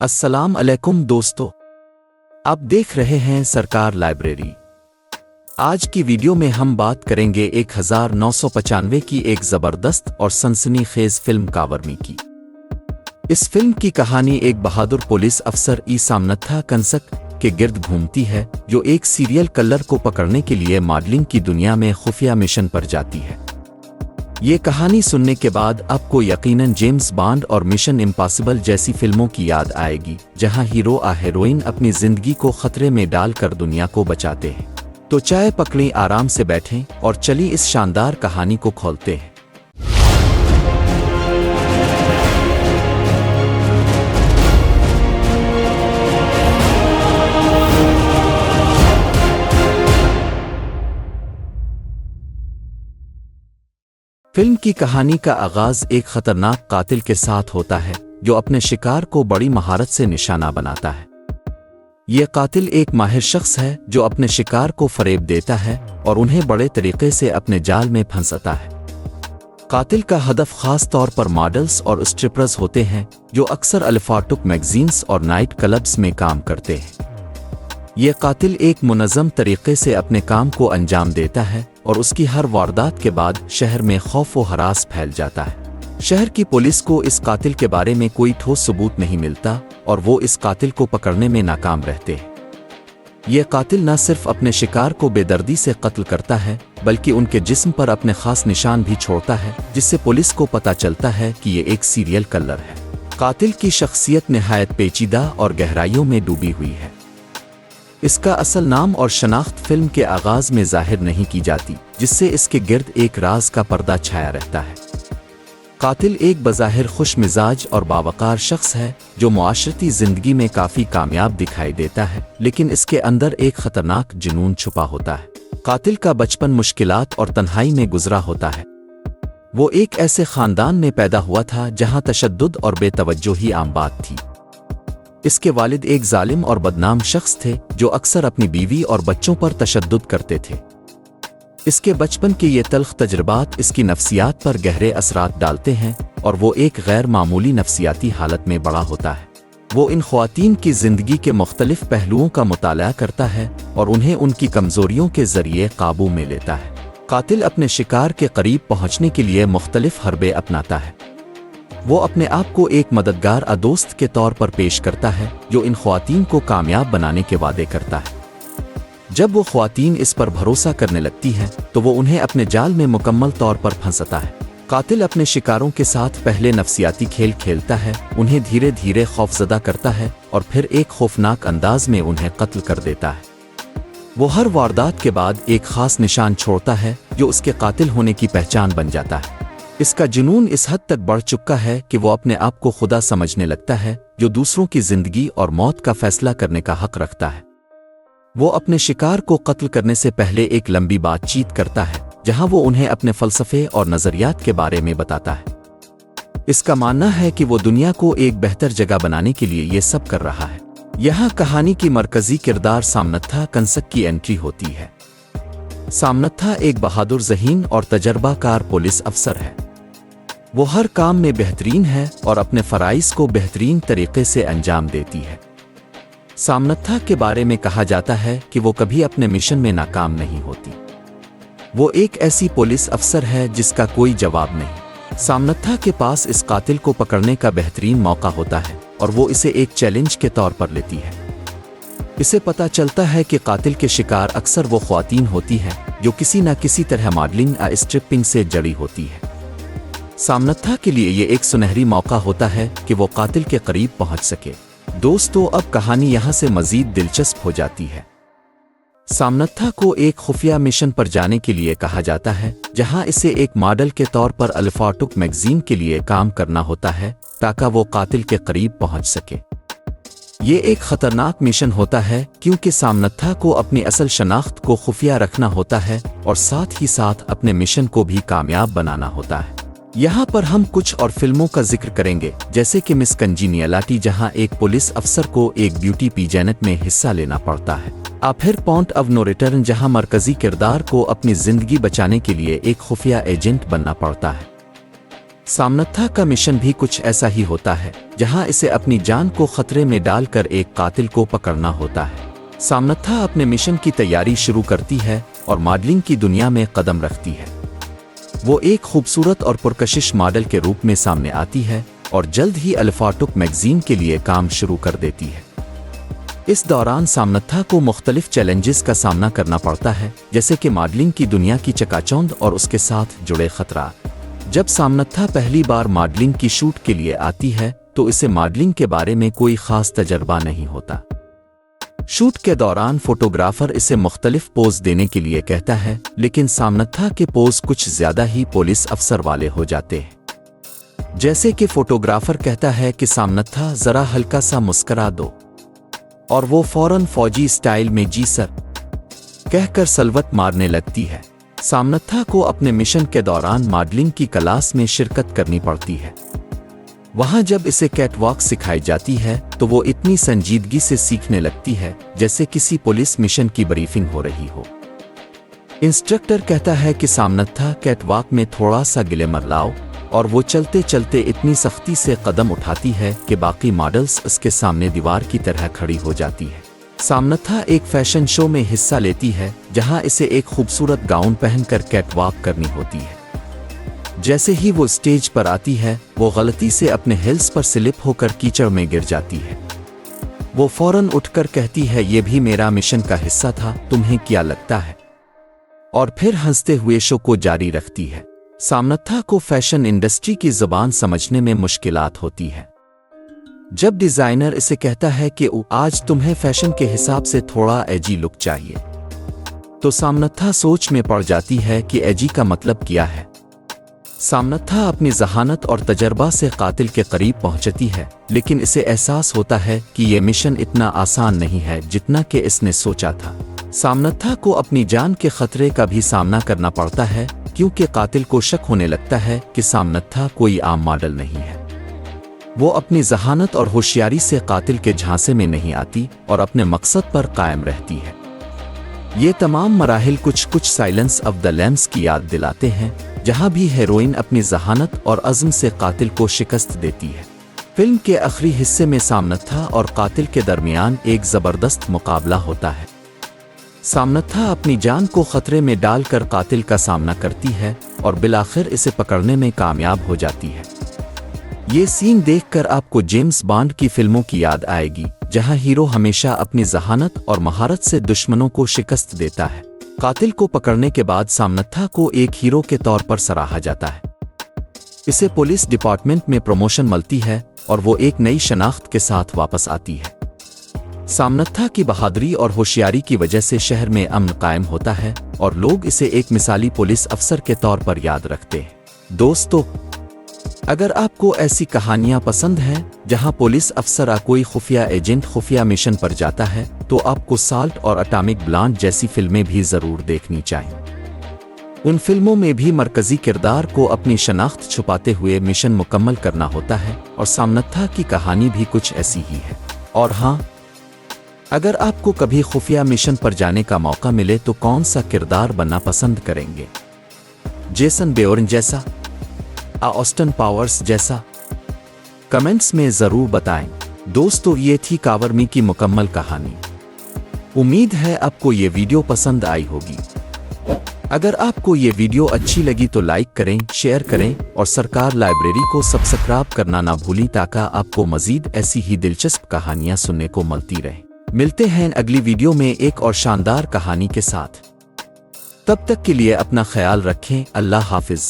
अस्सलाम अलैकुम दोस्तों, आप देख रहे हैं सरकार लाइब्रेरी। आज की वीडियो में हम बात करेंगे 1995 की एक ज़बरदस्त और सनसनीखेज फिल्म कावरमी की। इस फिल्म की कहानी एक बहादुर पुलिस अफसर ई सामनथा कंसक के गिर्द घूमती है, जो एक सीरियल किलर को पकड़ने के लिए मॉडलिंग की दुनिया में खुफिया मिशन पर जाती है। ये कहानी सुनने के बाद आपको यकीनन जेम्स बॉन्ड और मिशन इम्पॉसिबल जैसी फिल्मों की याद आएगी, जहां हीरो और हीरोइन अपनी जिंदगी को खतरे में डालकर दुनिया को बचाते हैं। तो चाय पकड़ें, आराम से बैठें और चलिए इस शानदार कहानी को खोलते हैं। फिल्म की कहानी का आगाज एक खतरनाक कातिल के साथ होता है, जो अपने शिकार को बड़ी महारत से निशाना बनाता है। ये कातिल एक माहिर शख्स है जो अपने शिकार को फरेब देता है और उन्हें बड़े तरीके से अपने जाल में फंसाता है। कातिल का हदफ खास तौर पर मॉडल्स और स्ट्रिपर्स होते हैं, जो अक्सर अल्फाटुक मैगजीन्स और नाइट क्लब्स में काम करते हैं। ये कातिल एक मुनज़्ज़म तरीके से अपने काम को अंजाम देता है और उसकी हर वारदात के बाद शहर में खौफ व हरास फैल जाता है। शहर की पुलिस को इस कातिल के बारे में कोई ठोस सबूत नहीं मिलता और वो इस कातिल को पकड़ने में नाकाम रहते हैं। ये कातिल न सिर्फ अपने शिकार को बेदर्दी से कत्ल करता है, बल्कि उनके जिस्म पर अपने खास निशान भी छोड़ता है, जिससे पुलिस को पता चलता है कि ये एक सीरियल किलर है। कातिल की शख्सियत निहायत पेचीदा और गहराइयों में डूबी हुई है। इसका असल नाम और शनाख्त फिल्म के आगाज में जाहिर नहीं की जाती, जिससे इसके गिर्द एक राज का पर्दा छाया रहता है। कातिल एक बज़ाहिर खुश मिजाज और बावकार शख्स है, जो मुआशरती जिंदगी में काफी कामयाब दिखाई देता है, लेकिन इसके अंदर एक खतरनाक जुनून छुपा होता है। कातिल का बचपन मुश्किलात और तन्हाई में गुजरा होता है। वो एक ऐसे खानदान में पैदा हुआ था जहां तशद्दुद और बेतवज्जोही आम बात थी। इसके वालिद एक जालिम और बदनाम शख्स थे, जो अक्सर अपनी बीवी और बच्चों पर तशद्दुद करते थे। इसके बचपन के ये तल्ख तजुर्बात इसकी नफ्सियात पर गहरे असरात डालते हैं और वो एक गैर मामूली नफ्सियाती हालत में बड़ा होता है। वो इन ख्वातीन की जिंदगी के मुख्तलिफ पहलुओं का मुताला करता है और उन्हें उनकी कमजोरियों के जरिए काबू में लेता है। कातिल अपने शिकार के करीब पहुंचने के लिए मुख्तलिफ हरबे अपनाता है। वो अपने आप को एक मददगार दोस्त के तौर पर पेश करता है, जो इन ख्वातीन को कामयाब बनाने के वादे करता है। जब वो ख्वातीन इस पर भरोसा करने लगती हैं, तो वो उन्हें अपने जाल में मुकम्मल तौर पर फंसाता है। कातिल अपने शिकारों के साथ पहले नफ्सियाती खेल खेलता है, उन्हें धीरे धीरे खौफजदा करता है और फिर एक खौफनाक अंदाज में उन्हें कत्ल कर देता है। वो हर वारदात के बाद एक खास निशान छोड़ता है, जो उसके कातिल होने की पहचान बन जाता है। इसका जुनून इस हद तक बढ़ चुका है कि वो अपने आप को खुदा समझने लगता है, जो दूसरों की जिंदगी और मौत का फैसला करने का हक रखता है। वो अपने शिकार को कत्ल करने से पहले एक लंबी बातचीत करता है, जहां वो उन्हें अपने फलसफे और नजरियात के बारे में बताता है। इसका मानना है कि वो दुनिया को एक बेहतर जगह बनाने के लिए ये सब कर रहा है। यहाँ कहानी की मरकजी किरदार सामनथा कंसक की एंट्री होती है। सामनथा एक बहादुर ज़हीन और तजर्बाकार पुलिस अफसर है। वो हर काम में बेहतरीन है और अपने फ़राइज़ को बेहतरीन तरीके से अंजाम देती है। सामनथा के बारे में कहा जाता है कि वो कभी अपने मिशन में नाकाम नहीं होती। वो एक ऐसी पुलिस अफसर है जिसका कोई जवाब नहीं। सामनथा के पास इस कातिल को पकड़ने का बेहतरीन मौका होता है और वो इसे एक चैलेंज के तौर पर लेती है। इसे पता चलता है कि कातिल के शिकार अक्सर वो ख्वातीन होती हैं, जो किसी न किसी तरह मॉडलिंग या स्ट्रिपिंग से जड़ी होती है। सामनथा के लिए ये एक सुनहरी मौका होता है कि वो कातिल के करीब पहुंच सके। दोस्तों, अब कहानी यहाँ से मजीद दिलचस्प हो जाती है। सामनथा को एक खुफिया मिशन पर जाने के लिए कहा जाता है, जहां इसे एक मॉडल के तौर पर अल्फाटुक मैगजीन के लिए काम करना होता है, ताकि वो कातिल के करीब पहुंच सके। ये एक खतरनाक मिशन होता है, क्योंकि सामनथा को अपनी असल शनाख्त को खुफिया रखना होता है और साथ ही साथ अपने मिशन को भी कामयाब बनाना होता है। यहाँ पर हम कुछ और फिल्मों का जिक्र करेंगे, जैसे कि मिस कंजीनियलिटी, जहाँ एक पुलिस अफसर को एक ब्यूटी पीजेंट में हिस्सा लेना पड़ता है, और फिर पॉइंट ऑफ नो रिटर्न, जहाँ मरकजी किरदार को अपनी जिंदगी बचाने के लिए एक खुफिया एजेंट बनना पड़ता है। सामनथा का मिशन भी कुछ ऐसा ही होता है, जहां इसे अपनी जान को खतरे में डालकर एक कातिल को पकड़ना होता है। सामनथा अपने मिशन की तैयारी शुरू करती है और मॉडलिंग की दुनिया में कदम रखती है। वो एक खूबसूरत और पुरकशिश मॉडल के रूप में सामने आती है और जल्द ही अल्फाटुक मैगजीन के लिए काम शुरू कर देती है। इस दौरान सामनथा को मुख्तलिफ चैलेंजेस का सामना करना पड़ता है, जैसे कि मॉडलिंग की दुनिया की चकाचौंध और उसके साथ जुड़े खतरात। जब सामनथा पहली बार मॉडलिंग की शूट के लिए आती है तो इसे मॉडलिंग के बारे में कोई खास तजर्बा नहीं होता। शूट के दौरान फोटोग्राफर इसे मुख्तलिफ पोज देने के लिए कहता है, लेकिन सामनथा के पोज कुछ ज्यादा ही पुलिस अफसर वाले हो जाते हैं। जैसे कि फोटोग्राफर कहता है कि सामनथा जरा हल्का सा मुस्करा दो, और वो फौरन फौजी स्टाइल में जी सर कहकर सलवत मारने लगती है। सामनथा को अपने मिशन के दौरान मॉडलिंग की क्लास में शिरकत करनी पड़ती है। वहां जब इसे कैटवॉक सिखाई जाती है तो वो इतनी संजीदगी से सीखने लगती है जैसे किसी पुलिस मिशन की ब्रीफिंग हो रही हो। इंस्ट्रक्टर कहता है कि सामनथा कैटवॉक में थोड़ा सा ग्लैमर लाओ, और वो चलते चलते इतनी सख्ती से कदम उठाती है कि बाकी मॉडल्स उसके सामने दीवार की तरह खड़ी हो जाती है। सामनथा एक फैशन शो में हिस्सा लेती है जहां इसे एक खूबसूरत गाउन पहनकर कैटवॉक करनी होती है। जैसे ही वो स्टेज पर आती है वो गलती से अपने हिल्स पर स्लिप होकर कीचड़ में गिर जाती है। वो फौरन उठकर कहती है, ये भी मेरा मिशन का हिस्सा था, तुम्हें क्या लगता है? और फिर हंसते हुए शो को जारी रखती है। सामनथा को फैशन इंडस्ट्री की ज़बान समझने में मुश्किलात होती है। जब डिजाइनर इसे कहता है कि आज तुम्हें फैशन के हिसाब से थोड़ा एजी लुक चाहिए, तो सामनथा सोच में पड़ जाती है कि एजी का मतलब क्या है। सामनथा अपनी जहानत और तजर्बा से कातिल के करीब पहुंचती है, लेकिन इसे एहसास होता है कि यह मिशन इतना आसान नहीं है जितना कि इसने सोचा था। सामनथा को अपनी जान के खतरे का भी सामना करना पड़ता है, क्योंकि कातिल को शक होने लगता है कि सामनथा कोई आम मॉडल नहीं है। वो अपनी जहानत और होशियारी से कातिल के झांसे में नहीं आती और अपने मकसद पर कायम रहती है। ये तमाम मराहिल कुछ साइलेंस ऑफ द लैम्स की याद दिलाते हैं, जहां भी हीरोइन अपनी जहानत और अज़्म से कातिल को शिकस्त देती है। फिल्म के आखिरी हिस्से में सामनथा और कातिल के दरमियान एक ज़बरदस्त मुकाबला होता है। सामनथा अपनी जान को खतरे में डालकर कातिल का सामना करती है और बिलाखिर इसे पकड़ने में कामयाब हो जाती है। ये सीन देखकर आपको जेम्स बॉन्ड की फिल्मों की याद आएगी, जहां हीरो हमेशा अपनी जहानत और महारत से दुश्मनों को शिकस्त देता है। कातिल को पकड़ने के बाद सामनथा को एक हीरो के तौर पर सराहा जाता है। इसे पुलिस डिपार्टमेंट में प्रमोशन मिलती है और वो एक नई शनाख्त के साथ वापस आती है। सामनथा की बहादुरी और होशियारी की वजह से शहर में अमन कायम होता है और लोग इसे एक मिसाली पुलिस अफसर के तौर पर याद रखते हैं। दोस्तों, अगर आपको ऐसी कहानियां पसंद हैं जहां पुलिस अफसर कोई खुफिया एजेंट खुफिया मिशन पर जाता है, तो आपको साल्ट और एटॉमिक ब्लास्ट जैसी फिल्में भी जरूर देखनी चाहिए। उन फिल्मों में भी मरकजी किरदार को अपनी शनाख्त छुपाते हुए मिशन मुकम्मल करना होता है, और सामनथा की कहानी भी कुछ ऐसी ही है। और हाँ, अगर आपको कभी खुफिया मिशन पर जाने का मौका मिले तो कौन सा किरदार बनना पसंद करेंगे? जेसन बोर्न जैसा, ऑस्टिन पावर्स जैसा? कमेंट्स में जरूर बताएं। दोस्तों, ये थी कावर मी की मुकम्मल कहानी। उम्मीद है आपको ये वीडियो पसंद आई होगी। अगर आपको ये वीडियो अच्छी लगी तो लाइक करें, शेयर करें और सरकार लाइब्रेरी को सब्सक्राइब करना ना भूलें, ताकि आपको मजीद ऐसी ही दिलचस्प कहानियां सुनने को मिलती रहें। मिलते हैं अगली वीडियो में एक और शानदार कहानी के साथ। तब तक के लिए अपना ख्याल रखें। अल्लाह हाफिज।